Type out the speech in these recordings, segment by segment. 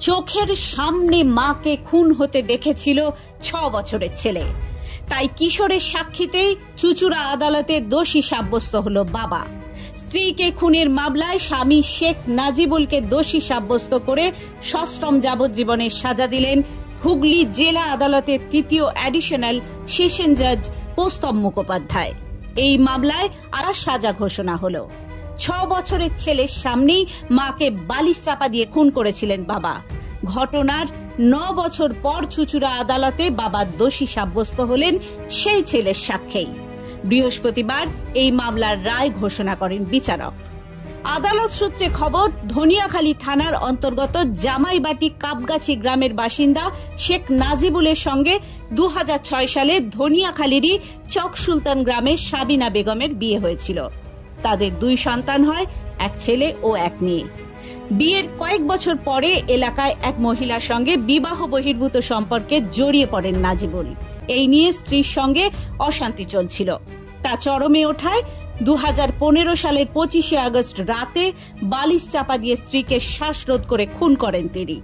চোখের সামনে মাকে খুন হতে দেখেছিল 6 বছরের ছেলে। তাই কিশোরের সাক্ষীতেই চুঁচুড়া আদালতে দোষী সাব্যস্ত হলো বাবা। স্ত্রীকে খুনের মামলায় স্বামী শেখ নাজিবুলকে দোষী সাব্যস্ত করে সশ্রম যাবজ্জীবনের সাজা দিলেন হুগলি জেলা আদালতের 3য় অ্যাডিশনাল সেশন জাজ কৌস্তব মুখোপাধ্যায়। এই মামলায় আর সাজা ঘোষণা হলো। 6 বছরের ছেলের সামনেই মাকে বালিশ চাপা দিয়ে খুন করেছিলেন বাবা। ঘটনার 9 বছর পর চুঁচুড়া আদালতে বাবা দোষী সাব্যস্ত হলেন সেই ছেলের সাক্ষ্যেই। বৃহস্পতিবার এই মামলার রায় ঘোষণা করেন বিচারক। আদালত সূত্রে খবর, ধনিয়াখালী থানার অন্তর্গত জামাইবাটি কাপগাছি গ্রামের বাসিন্দা শেখ নাজিবুলের সঙ্গে 2006 সালে ধনিয়াখালীরই চক সুলতান গ্রামের সাবিনা বেগমের বিয়ে হয়েছিল। তাদের 2 সন্তান হয়, এক ছেলে ও এক মেয়ে। বিয়ের কয়েক বছর পরে এলাকায় এক মহিলার সঙ্গে বিবাহ বহির্ভূত সম্পর্কে জড়িয়ে পড়েন নাজিবুল। এই নিয়ে স্ত্রীর সঙ্গে অশান্তি চলছিল। তা চরমে ওঠায় 2015 সালের 25শে আগস্ট রাতে বালিশ চাপা দিয়ে স্ত্রীকে শ্বাসরোধ করে খুন করেন তিনি।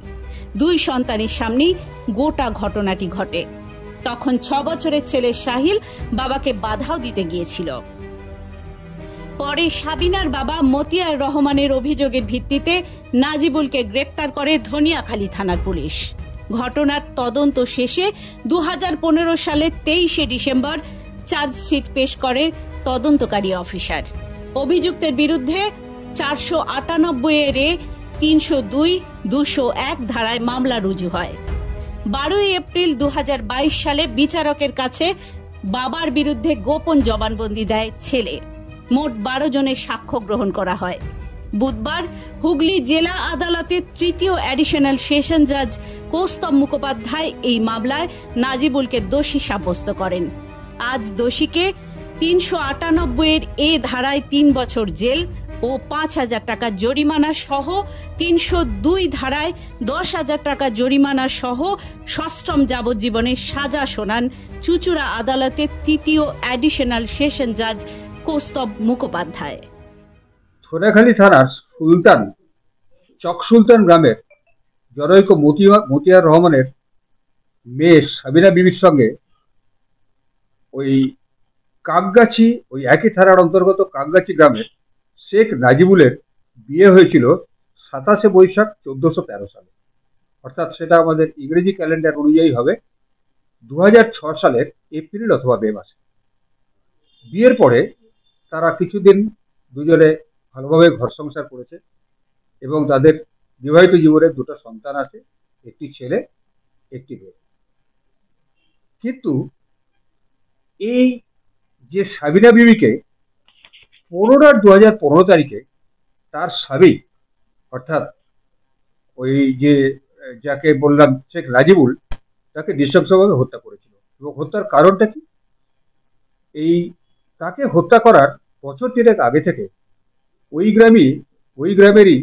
2 সন্তানের সামনেই গোটা ঘটনাটি ঘটে। তখন 6 বছরের ছেলে সাহিল বাবাকে বাধাও দিতে গিয়েছিল। পরে সাবিনার বাবা মতিয়ার রহমানের অভিযোগের ভিত্তিতে নাজিবুলকে গ্রেপ্তার করে ধনিয়াখালী থানার পুলিশ। ঘটনার তদন্ত শেষে 2015 সালের 23শে ডিসেম্বর চার্জশিট পেশ করে তদন্তকারী অফিসার। অভিযুক্তের বিরুদ্ধে 498 এ 302, 201 ধারায় মামলা রুজু হয়। 12 এপ্রিল 2022 সালে বিচারকের কাছে বাবার বিরুদ্ধে গোপন জবানবন্দি দেয় ছেলে। মোট 12 জনের সাক্ষ্য গ্রহণ করা হয়। বুধবার হুগলি জেলা আদালতের 3য় অ্যাডিশনাল সেশন জাজ কৌস্তব মুখোপাধ্যায় এই মামলায় নাজিবুলকে দোষী সাব্যস্ত করেন। আজ দোষীকে 398 এ ধারায় 3 বছর জেল ও 5,000 টাকা জরিমানা সহ 302 ধারায় 10,000 টাকা জরিমানা সহ সশ্রম যাবজ্জীবনের সাজা শোনান চুঁচুড়া আদালতের 3য় অ্যাডিশনাল সেশন জাজ কৌস্তব মুখোপাধ্যায়। ধনিয়াখালী থানার চক সুলতান গ্রামের জনৈক মতিয়ার রহমানের মেয়ে সাবিনা বিবির সঙ্গে ওই কাকগাছি, ওই একই থানার অন্তর্গত কাকগাছি গ্রামের শেখ নাজিবুলের বিয়ে হয়েছিল 27শে বৈশাখ 1413 সালে। অর্থাৎ সেটা আমাদের ইংরেজি ক্যালেন্ডার অনুযায়ী হবে 2006 সালের এপ্রিল অথবা মে মাসে। বিয়ের পরে তারা কিছুদিন দুজনে ভালোভাবে ঘর সংসার করেছে এবং তাদের বিবাহিত জীবনে 2টো সন্তান আছে, একটি ছেলে একটি মেয়ে। কিন্তু এই যে সাবিনা বিবিকে 15/2015 তারিখে তার স্বামী, অর্থাৎ ওই যে যাকে বললাম শেখ নাজিবুল, তাকে নৃশংসভাবে হত্যা করেছিল। এবং হত্যার কারণটা কি? তাকে হত্যা করার বছর 3 আগে থেকে ওই গ্রামেরই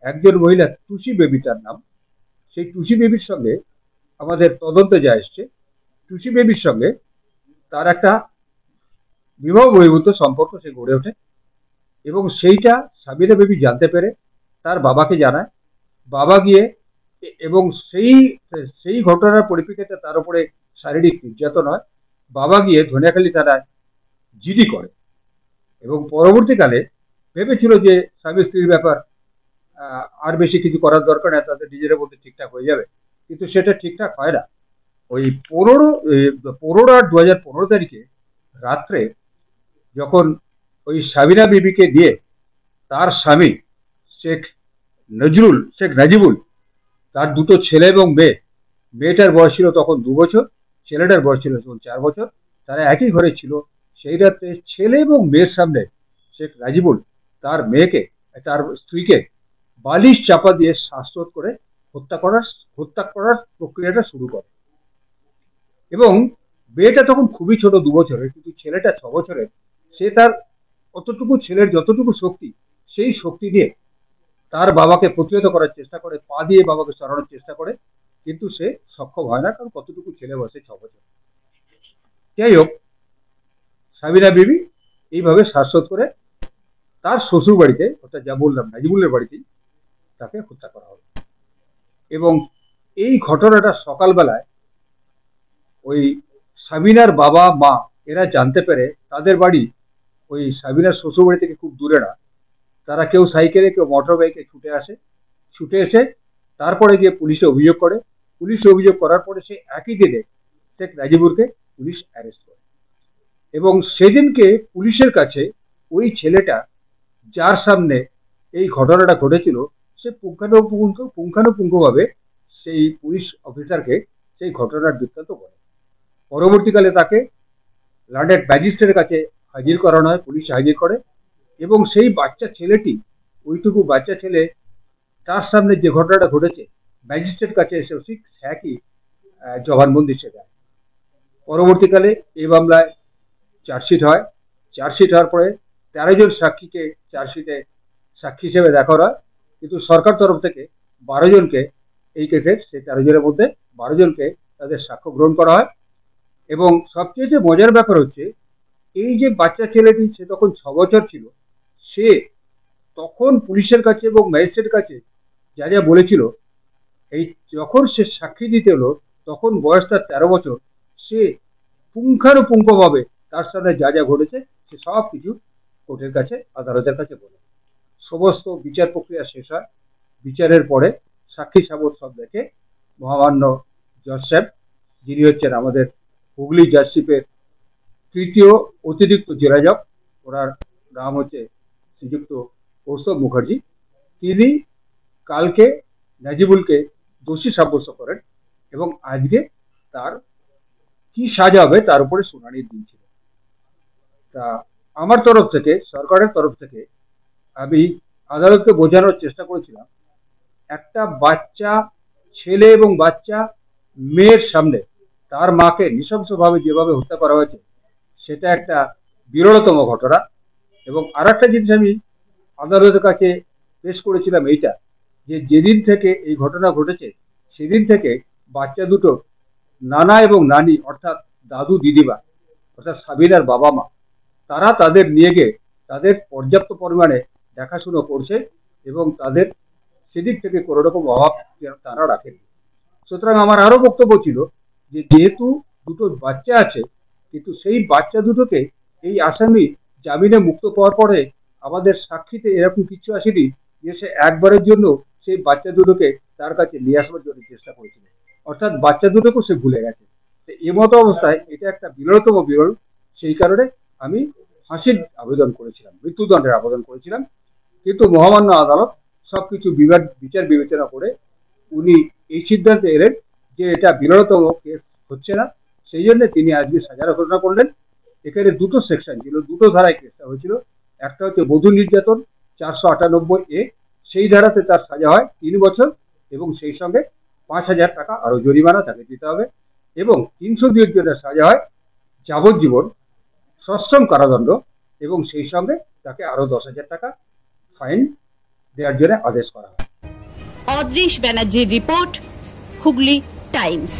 একজন মহিলা টুসি বেবি, তার নাম, সেই টুসি বেবির সঙ্গে আমাদের তদন্তে যা এসছে, টুসি বেবির সঙ্গে তার একটা বিবাহ বহির্ভূত সম্পর্ক সে গড়ে ওঠে এবং সেইটা সাবিনা বেবি জানতে পেরে তার বাবাকে জানায়। বাবা গিয়ে এবং সেই ঘটনার পরিপ্রেক্ষিতে তার উপরে শারীরিক নির্যাতন হয়। বাবা গিয়ে ধনিয়াখালী থানায় জিডি করে এবং পরবর্তীকালে ভেবেছিল যে স্বামী স্ত্রীর ব্যাপার, আর বেশি কিছু করার দরকার নেই, তাদের নিজেদের মধ্যে ঠিকঠাক হয়ে যাবে। কিন্তু সেটা ঠিকঠাক হয় না। ওই 15/2015 তারিখে রাত্রে যখন ওই সাবিনা বিবিকে দিয়ে তার স্বামী শেখ নাজিবুল, তার 2টো ছেলে এবং মেয়েটার বয়স ছিল তখন 2 বছর, ছেলেটার বয়স ছিল তখন 4 বছর, তারা একই ঘরে ছিল। সেই রাত্রে ছেলে এবং মেয়ের সামনে শেখ নাজিবুল তার স্ত্রীকে বালিশ চাপা দিয়ে শ্বাসরোধ করে হত্যা করার প্রক্রিয়াটা শুরু করে। এবং মেয়েটা তখন খুবই ছোট, 2 বছরের, কিন্তু ছেলেটা 6 বছরের। সে তার ছেলের যতটুকু শক্তি, সেই শক্তি দিয়ে তার বাবাকে প্রতিহত করার চেষ্টা করে, পা দিয়ে বাবাকে সরানোর চেষ্টা করে, কিন্তু সে সক্ষম হয় না, কারণ কতটুকু ছেলে বসে 6 বছর। যাই হোক, সাবিনা বিবি এইভাবে শ্বাসরোধ করে তার শ্বশুর বাড়িতে, অর্থাৎ যা বললাম নাজিবুলের বাড়িতেই তাকে হত্যা করা হবে। এবং এই ঘটনাটা সকালবেলায় ওই সাবিনার বাবা মা এরা জানতে পেরে তাদের বাড়ি ওই সাবিনার শ্বশুরবাড়ি থেকে খুব দূরে না, তারা কেউ সাইকেলে কেউ মোটর বাইকে ছুটে এসে তারপরে গিয়ে পুলিশে অভিযোগ করে। পুলিশে অভিযোগ করার পরে সেই একই দিনে শেখ নাজিবুরকে পুলিশ অ্যারেস্ট করে এবং সেদিনকে পুলিশের কাছে ওই ছেলেটা যার সামনে এই ঘটনাটা ঘটেছিল সে পুঙ্খানুপুঙ্খভাবে সেই পুলিশ অফিসারকে সেই ঘটনার বৃত্তান্ত বলে। পরবর্তীকালে তাকে লন্ডন ম্যাজিস্ট্রেটের কাছে হাজির করানো হয়, পুলিশ হাজির করে এবং সেই বাচ্চা ছেলেটি, ওইটুকু বাচ্চা ছেলে তার সামনে যে ঘটনাটা ঘটেছে ম্যাজিস্ট্রেট কাছে এসে ঠিক একই জবানবন্দি সে দেয়। পরবর্তীকালে এই মামলায় চার্জশিট হয়। চার্জশিট হওয়ার পরে 13 জন সাক্ষীকে চার্জশিটে সাক্ষী হিসেবে দেখা হয়, কিন্তু সরকার তরফ থেকে 12 জনকে এই কেসের, সেই 13 জনের মধ্যে 12 জনকে তাদের সাক্ষ্য গ্রহণ করা হয়। এবং সবচেয়ে যে মজার ব্যাপার হচ্ছে এই যে বাচ্চা ছেলেটি, সে তখন 6 বছর ছিল, সে তখন পুলিশের কাছে এবং ম্যাজিস্ট্রেটের কাছে যা যা বলেছিল, এই যখন সে সাক্ষী দিতে হলো তখন বয়স তার 13 বছর, সে পুঙ্খানুপুঙ্খভাবে তার সাথে যা যা ঘটেছে সে সব কিছু কোর্টের কাছে, আদালতের কাছে বলে। সমস্ত বিচার প্রক্রিয়া শেষ হয়। বিচারের পরে সাক্ষী সাবত সব দেখে মহামান্য জজ সাহেব, যিনি হচ্ছেন আমাদের হুগলি জাজশিপের তৃতীয় অতিরিক্ত জেলা জজ, ওনার নাম হচ্ছে শ্রীযুক্ত কৌস্তব মুখার্জি, তিনি কালকে নাজিবুলকে দোষী সাব্যস্ত করেন এবং আজকে তার কি সাজা হবে তার উপরে শুনানির দিন ছিল। তা আমার তরফ থেকে, সরকারের তরফ থেকে আমি আদালতকে বোঝানোর চেষ্টা করেছিলাম, একটা বাচ্চা ছেলে এবং বাচ্চা মেয়ের সামনে তার মাকে নৃশংসভাবে যেভাবে হত্যা করা হয়েছে সেটা একটা বিরলতম ঘটনা। এবং আর একটা জিনিস আমি আদালতের কাছে পেশ করেছিলাম এইটা, যে যেদিন থেকে এই ঘটনা ঘটেছে সেদিন থেকে বাচ্চা দুটো নানা এবং নানি অর্থাৎ দাদু দিদিমা অর্থাৎ সাবিনার বাবা মা, তারা তাদের নিয়ে গিয়ে তাদের পর্যাপ্ত পরিমাণে দেখাশুনো করছে এবং তাদের সেদিক থেকে কোনো রকম অভাব তারা রাখেনি। সুতরাং আমার আরো বক্তব্য ছিল যে যেহেতু দুটো বাচ্চা আছে, কিন্তু সেই বাচ্চা দুটোকে এই আসামি জামিনে মুক্ত পাওয়ার পরে আমাদের সাক্ষীতে এরকম কিছু আসেনি যে সে একবারের জন্য সেই বাচ্চা দুটোকে তার কাছে নিয়ে আসবার জন্য চেষ্টা করেছিল, অর্থাৎ বাচ্চা দুটোকেও সে ভুলে গেছে। এমতো অবস্থায় এটা একটা বিরলতম বিরল, সেই কারণে আমি ফাঁসির আবেদন করেছিলাম, মৃত্যুদণ্ডের আবেদন করেছিলাম। কিন্তু মহামান্য আদালত সবকিছু বিচার বিবেচনা করে উনি এই সিদ্ধান্তে এলেন যে এটা বিরলতম কেস হচ্ছে না, সেই জন্য তিনি আজকে সাজার ঘোষণা করলেন। এখানে দুটো সেকশন ছিল, দুটো ধারায় কেসটা হয়েছিল। একটা হচ্ছে বধূ নির্যাতন 498A, সেই ধারাতে তার সাজা হয় 3 বছর এবং সেই সঙ্গে 5,000 টাকা আরো জরিমানা তাকে দিতে হবে। এবং 302 জনের সাজা হয় যাবজ্জীবন সশ্রম কারাদণ্ড এবং সেই সঙ্গে তাকে আরো 10,000 টাকা ফাইন দেওয়ার জন্য আদেশ করা হয়। অদৃশ ব্যানার্জির রিপোর্ট, হুগলি টাইমস।